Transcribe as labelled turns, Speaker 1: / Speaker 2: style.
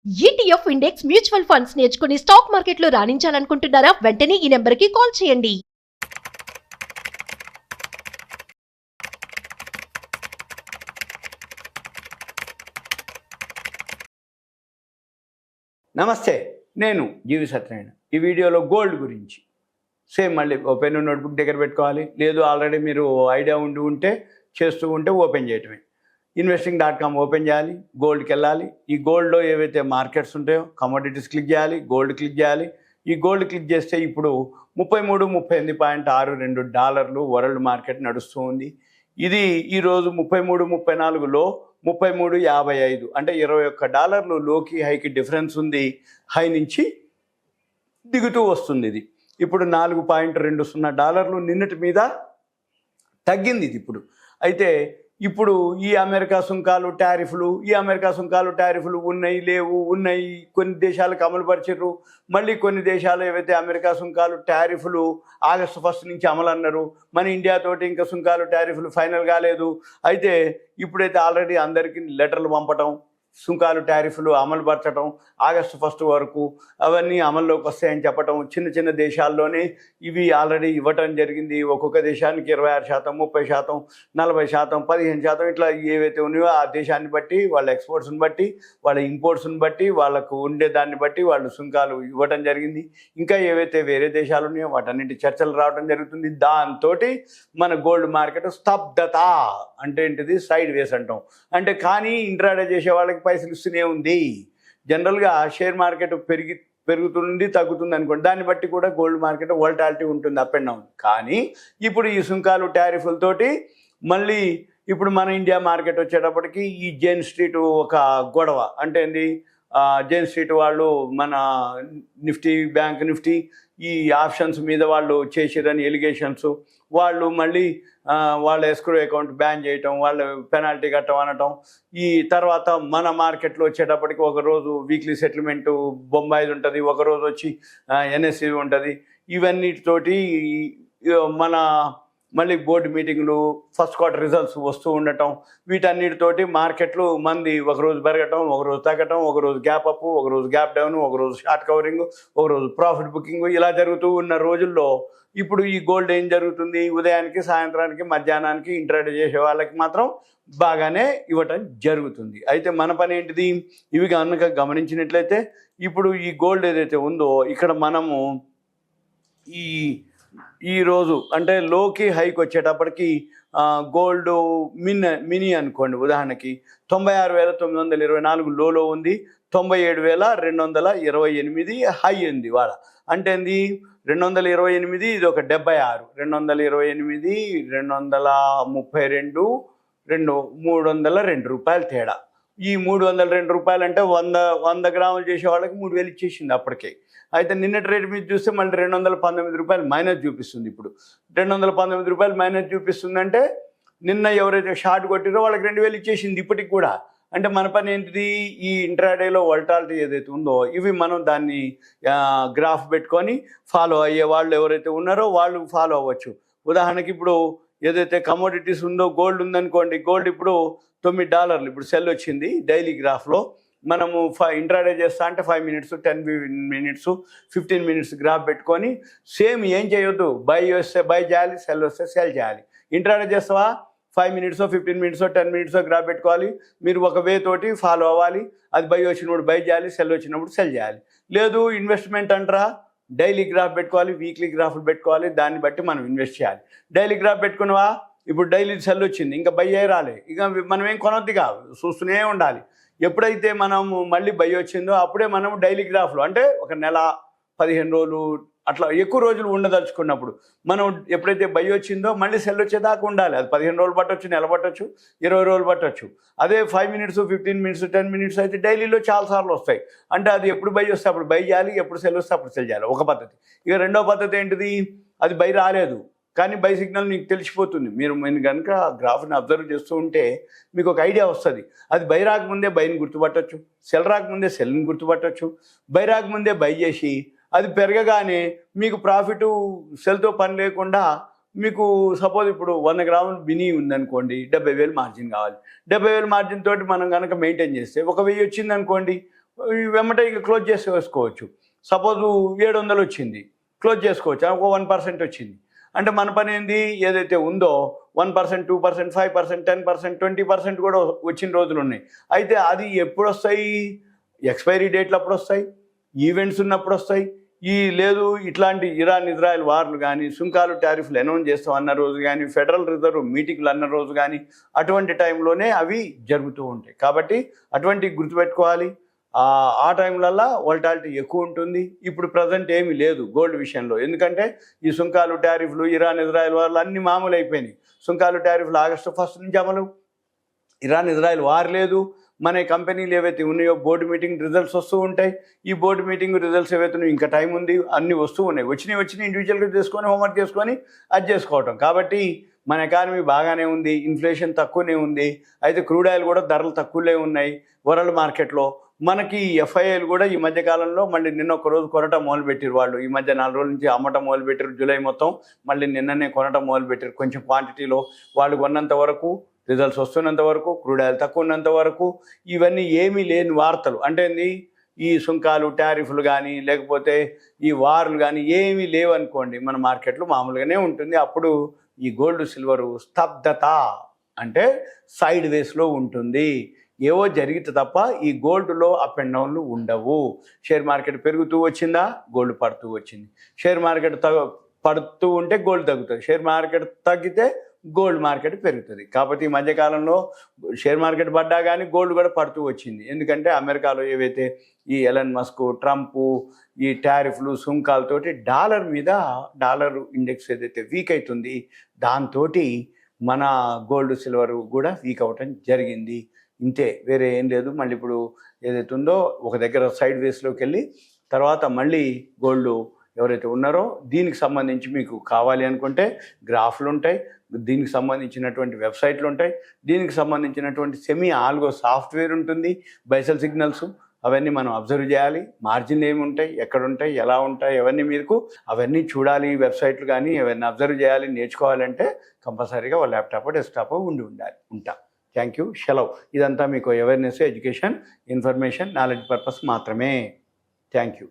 Speaker 1: ETF index mutual funds నేర్చుకుని stock మార్కెట్లో రాణించాలనుకుంటున్నారా? వెంటనే ఈ నెంబర్కి కాల్ చేయండి.
Speaker 2: నమస్తే, నేను జీవి సత్యనారాయణ. ఈ వీడియోలో గోల్డ్ గురించి సేమ్ మళ్ళీ ఓపెన్ నోట్బుక్ దగ్గర పెట్టుకోవాలి, లేదు ఆల్రెడీ మీరు ఐడియా ఉంటే చేస్తూ ఉంటే ఓపెన్ చేయటమే. investing.com ఓపెన్ చేయాలి, గోల్డ్కి వెళ్ళాలి. ఈ గోల్డ్లో ఏవైతే మార్కెట్స్ ఉంటాయో కమోడిటీస్ క్లిక్ చేయాలి, గోల్డ్ క్లిక్ చేయాలి. ఈ గోల్డ్ క్లిక్ చేస్తే ఇప్పుడు 33-38.62 వరల్డ్ మార్కెట్ నడుస్తూ ఉంది. ఇది ఈరోజు 33-34లో 33.55 అంటే $21 లోకి హైకి డిఫరెన్స్ ఉంది. హై నుంచి దిగుతూ వస్తుంది. ఇది ఇప్పుడు $4.20 నిన్నటి మీద తగ్గింది. ఇది ఇప్పుడు అయితే ఇప్పుడు ఈ అమెరికా సుంకాలు టారిఫ్లు ఉన్నాయి, లేవు, ఉన్నాయి. కొన్ని దేశాలకు అమలుపరిచారు. మళ్ళీ కొన్ని దేశాలు ఏవైతే అమెరికా సుంకాలు టారిఫ్లు ఆగస్టు 1 నుంచి అమలు అన్నారు. మన ఇండియాతోటి ఇంకా సుంకాలు టారిఫ్లు ఫైనల్ కాలేదు. అయితే ఇప్పుడైతే ఆల్రెడీ అందరికీ లెటర్లు పంపటం, సుంకాలు టారిఫ్లు అమలుపరచడం ఆగస్టు 1 వరకు అవన్నీ అమల్లోకి వస్తాయని చెప్పటం, చిన్న చిన్న దేశాల్లోనే ఇవి ఆల్రెడీ ఇవ్వటం జరిగింది. ఒక్కొక్క దేశానికి 26%, 30%, 40%, 15% ఇట్లా ఏవైతే ఉన్నాయో ఆ దేశాన్ని బట్టి, వాళ్ళ ఎక్స్పోర్ట్స్ని బట్టి, వాళ్ళ ఇంపోర్ట్స్ని బట్టి, వాళ్ళకు ఉండే దాన్ని బట్టి వాళ్ళు సుంకాలు ఇవ్వటం జరిగింది. ఇంకా ఏవైతే వేరే దేశాలు ఉన్నాయో వాటన్నింటి చర్చలు రావడం జరుగుతుంది. దాంతో మన గోల్డ్ మార్కెట్ స్తబ్దత అంటే ఏంటిది, సైడ్ వేస్ అంటాం. అంటే కానీ ఇంట్రాడే చేసే వాళ్ళకి పైసలు ఇస్తూనే ఉంది. జనరల్గా షేర్ మార్కెట్ పెరుగుతుంది తగ్గుతుంది అనుకోండి, దాన్ని బట్టి కూడా గోల్డ్ మార్కెట్ వోల్టాలిటీ ఉంటుంది, అప్ అండ్ డౌన్. కానీ ఇప్పుడు ఈ సుంకాలు టారిఫ్లతోటి మళ్ళీ ఇప్పుడు మన ఇండియా మార్కెట్ వచ్చేటప్పటికి ఈ జైన్ స్ట్రీట్ ఒక గొడవ. అంటే ఏంది, జైన్ స్ట్రీట్ వాళ్ళు మన నిఫ్టీ, బ్యాంక్ నిఫ్టీ ఈ ఆప్షన్స్ మీద వాళ్ళు చేసిరని ఎలిగేషన్స్, వాళ్ళు మళ్ళీ వాళ్ళ ఎస్క్రో అకౌంట్ బ్యాన్ చేయటం, వాళ్ళు పెనాల్టీ కట్టం అనటం. ఈ తర్వాత మన మార్కెట్లో వచ్చేటప్పటికి ఒకరోజు వీక్లీ సెటిల్మెంటు బొంబాయిది ఉంటుంది, ఒకరోజు వచ్చి ఎన్ఎస్సి ఉంటుంది. ఇవన్నిటితోటి మన మళ్ళీ బోర్డు మీటింగ్లు, ఫస్ట్ క్వార్టర్ రిజల్ట్స్ వస్తూ ఉండటం, వీటన్నిటితోటి మార్కెట్లు మంది ఒకరోజు పెరగటం, ఒకరోజు తగ్గటం, ఒకరోజు గ్యాప్ అప్, ఒకరోజు గ్యాప్ డౌన్, ఒకరోజు షార్ట్ కవరింగ్, ఒకరోజు ప్రాఫిట్ బుకింగ్, ఇలా జరుగుతూ ఉన్న రోజుల్లో ఇప్పుడు ఈ గోల్డ్ ఏం జరుగుతుంది, ఉదయానికి, సాయంత్రానికి, మధ్యాహ్నానికి ఇంట్రాడే చేసే వాళ్ళకి మాత్రం బాగానే ఇవ్వటం జరుగుతుంది. అయితే మన పని ఏంటిది, ఇవి కనుక గమనించినట్లయితే ఇప్పుడు ఈ గోల్డ్ ఏదైతే ఉందో ఇక్కడ మనము ఈరోజు అంటే లోకి హైకి వచ్చేటప్పటికి గోల్డ్ మినీ అనుకోండి, ఉదాహరణకి 96,924 లోలో ఉంది, 97,228 హై ఉంది వాళ్ళ. అంటే ఏంది, 228, ఇది ఒక 76, 228, 232, 302 రూపాయలు తేడా. ఈ 302 రూపాయలు అంటే 100 గ్రాములు చేసే వాళ్ళకి 3,000 ఇచ్చేసింది అప్పటికే. అయితే నిన్నటి రేటు మీద చూస్తే మళ్ళీ 219 రూపాయలు మైనస్ చూపిస్తుంది. ఇప్పుడు 219 రూపాయలు మైనస్ చూపిస్తుందంటే నిన్న ఎవరైతే షార్ట్ కొట్టిరో వాళ్ళకి 2,000 ఇచ్చేసింది ఇప్పటికి కూడా. అంటే మన పని ఏంటిది, ఈ ఇంట్రాడేలో వోల్టాలిటీ ఏదైతే ఉందో ఇవి మనం దాన్ని గ్రాఫ్ పెట్టుకొని ఫాలో అయ్యే వాళ్ళు ఎవరైతే ఉన్నారో వాళ్ళు ఫాలో అవ్వచ్చు. ఉదాహరణకి ఇప్పుడు ఏదైతే కమోడిటీస్ ఉందో, గోల్డ్ ఉందనుకోండి, గోల్డ్ ఇప్పుడు $9 ఇప్పుడు సెల్ వచ్చింది. డైలీ గ్రాఫ్లో మనము ఇంట్రాడే చేస్తా అంటే 5 మినిట్స్, 10 మినిట్స్, 15 మినిట్స్ గ్రాఫ్ పెట్టుకొని సేమ్ ఏం చేయొద్దు, బై వస్తే బై చేయాలి, సెల్ వస్తే సెల్ చేయాలి. ఇంట్రాడే చేస్తావా 5 మినిట్స్, 15 మినిట్స్, 10 మినిట్స్ గ్రాఫ్ పెట్టుకోవాలి. మీరు ఒక వే తోటి ఫాలో అవ్వాలి. అది బై వచ్చినప్పుడు బై చేయాలి, సెల్ వచ్చినప్పుడు సెల్ చేయాలి. లేదు ఇన్వెస్ట్మెంట్ అంటారా, డైలీ గ్రాఫ్ పెట్టుకోవాలి, వీక్లీ గ్రాఫ్లు పెట్టుకోవాలి. దాన్ని బట్టి మనం ఇన్వెస్ట్ చేయాలి. డైలీ గ్రాఫ్ పెట్టుకున్నావా, ఇప్పుడు డైలీ సెల్ వచ్చింది, ఇంకా బై అయ్యి రాలే, ఇక మనం ఏం కొనొద్దుగా, చూస్తూనే ఉండాలి. ఎప్పుడైతే మనము మళ్ళీ బై వచ్చిందో అప్పుడే మనం డైలీ గ్రాఫ్లో అంటే ఒక నెల, 15 రోజులు అట్లా ఎక్కువ రోజులు ఉండదలుచుకున్నప్పుడు మనం ఎప్పుడైతే బై వచ్చిందో మళ్ళీ సెల్ వచ్చేదాకా ఉండాలి. అది 15 రోజులు పట్టవచ్చు, నెల పట్టవచ్చు, 20 రోజులు పట్టవచ్చు. అదే 5 మినిట్స్, 15 మినిట్స్, 10 మినిట్స్ అయితే డైలీలో చాలాసార్లు వస్తాయి. అంటే అది ఎప్పుడు బై వస్తే అప్పుడు బై చేయాలి, ఎప్పుడు సెల్ వస్తే అప్పుడు సెల్ చేయాలి, ఒక పద్ధతి. ఇక రెండో పద్ధతి ఏంటిది, అది బై రాలేదు కానీ బై సిగ్నల్ మీకు తెలిసిపోతుంది. మీరు కనుక గ్రాఫ్ని అబ్జర్వ్ చేస్తూ ఉంటే మీకు ఒక ఐడియా వస్తుంది. అది బై రాకముందే బైని గుర్తుపట్టవచ్చు, సెల్ రాకముందే సెల్ని గుర్తుపట్టవచ్చు. బై రాకముందే బై చేసి అది పెరగగానే మీకు ప్రాఫిట్ సెల్తో పని లేకుండా మీకు సపోజ్ ఇప్పుడు 100 గ్రాములు బిని ఉందనుకోండి, 70,000 మార్జిన్ కావాలి. 70,000 మార్జిన్ తోటి మనం కనుక మెయింటైన్ చేస్తే 1,000 వచ్చింది అనుకోండి, వెంబట ఇక క్లోజ్ చేసి వేసుకోవచ్చు. సపోజు 700 వచ్చింది, క్లోజ్ చేసుకోవచ్చు. ఒక 1% వచ్చింది అంటే మన పని ఏంది, ఏదైతే ఉందో 1%, 2%, 5%, 10%, 20% కూడా వచ్చిన రోజులు ఉన్నాయి. అయితే అది ఎప్పుడు వస్తాయి, ఎక్స్పైరీ డేట్లు అప్పుడు వస్తాయి, ఈవెంట్స్ ఉన్నప్పుడు వస్తాయి. లేదు ఇట్లాంటి ఇరాన్ ఇజ్రాయెల్ వార్లు కానీ, సుంకాలు టారిఫ్లు అనౌన్స్ చేస్తాం అన్న రోజు కానీ, ఫెడరల్ రిజర్వ్ మీటింగ్లు అన్న రోజు కానీ, అటువంటి టైంలోనే అవి జరుగుతూ ఉంటాయి. కాబట్టి అటువంటి గుర్తుపెట్టుకోవాలి. ఆ టైంలల్లో వోల్టాలిటీ ఎక్కువ ఉంటుంది. ఇప్పుడు ప్రజెంట్ ఏమీ లేదు గోల్డ్ విషయంలో, ఎందుకంటే ఈ సుంకాలు టారిఫ్లు ఇరాన్ ఇజ్రాయెల్ వార్లు అన్నీ మామూలు అయిపోయినాయి. సుంకాలు టారిఫ్లు ఆగస్టు 1 నుంచి అమలు, ఇరాన్ ఇజ్రాయెల్ వార్ లేదు. మన కంపెనీలు ఏవైతే ఉన్నాయో బోర్డు మీటింగ్ రిజల్ట్స్ వస్తూ ఉంటాయి. ఈ బోర్డు మీటింగ్ రిజల్ట్స్ ఏవైతే ఇంకా టైం ఉంది, అన్నీ వస్తూ ఉన్నాయి. వచ్చినాయి ఇండివిజువల్గా చేసుకొని హోంవర్క్ చేసుకొని అది చేసుకోవటం. కాబట్టి మన ఎకానమీ బాగానే ఉంది, ఇన్ఫ్లేషన్ తక్కువనే ఉంది. అయితే క్రూడ్ ఆయిల్ కూడా ధరలు తక్కువలే ఉన్నాయి వరల్డ్ మార్కెట్లో. మనకి ఎఫ్ఐఐలు కూడా ఈ మధ్యకాలంలో మళ్ళీ నిన్న ఒక రోజు కొనటం మొదలుపెట్టారు. వాళ్ళు ఈ మధ్య 4 రోజుల నుంచి అమ్మటం మొదలుపెట్టారు. జూలై మొత్తం మళ్ళీ నిన్ననే కొనటం మొదలుపెట్టారు. కొంచెం క్వాంటిటీలో వాళ్ళు కొన్నంత వరకు, రిజల్ట్స్ వస్తున్నంత వరకు, క్రూడ్ ఆయిల్ తక్కువ ఉన్నంత వరకు ఇవన్నీ ఏమీ లేని వార్తలు. అంటే ఈ సుంకాలు టారిఫ్లు కానీ లేకపోతే ఈ వార్లు కానీ ఏమీ లేవనుకోండి, మన మార్కెట్లో మామూలుగానే ఉంటుంది. అప్పుడు ఈ గోల్డ్ సిల్వరు స్తబ్దత అంటే సైడ్ వేస్లో ఉంటుంది. ఏవో జరిగితే తప్ప ఈ గోల్డ్లో అప్ అండ్ డౌన్లు ఉండవు. షేర్ మార్కెట్ పెరుగుతూ వచ్చిందా, గోల్డ్ పడుతూ వచ్చింది. షేర్ మార్కెట్ పడుతూ ఉంటే గోల్డ్ తగ్గుతుంది, షేర్ మార్కెట్ తగ్గితే గోల్డ్ మార్కెట్ పెరుగుతుంది. కాబట్టి ఈ మధ్యకాలంలో షేర్ మార్కెట్ పడ్డా కానీ గోల్డ్ కూడా పడుతూ వచ్చింది. ఎందుకంటే అమెరికాలో ఏవైతే ఈ ఎలన్ మస్క్, ట్రంప్, ఈ టారిఫ్లు, సుంకాలతోటి డాలర్ ఇండెక్స్ ఏదైతే వీక్ అవుతుంది, దాంతో మన గోల్డ్ సిల్వర్ కూడా వీక్ అవ్వటం జరిగింది. ఇంతే, వేరే ఏం లేదు. మళ్ళీ ఇప్పుడు ఏదైతే ఉందో ఒక దగ్గర సైడ్ వేస్లోకి వెళ్ళి తర్వాత మళ్ళీ గోల్డ్ ఎవరైతే ఉన్నారో దీనికి సంబంధించి మీకు కావాలి అనుకుంటే గ్రాఫ్లు ఉంటాయి, దీనికి సంబంధించినటువంటి వెబ్సైట్లు ఉంటాయి, దీనికి సంబంధించినటువంటి సెమీ ఆల్గో సాఫ్ట్వేర్ ఉంటుంది, బైసల్ సిగ్నల్స్ అవన్నీ మనం అబ్జర్వ్ చేయాలి. మార్జిన్ ఏమి ఉంటాయి, ఎక్కడుంటాయి, ఎలా ఉంటాయి, అవన్నీ చూడాలి. వెబ్సైట్లు కానీ అవన్నీ అబ్జర్వ్ చేయాలి. నేర్చుకోవాలంటే కంపల్సరీగా ఒక ల్యాప్టాప్ డెస్క్టాప్ ఉంటా. Thank you. సెలవు. ఇదంతా మీకు awareness, education, information, knowledge purpose మాత్రమే. Thank you.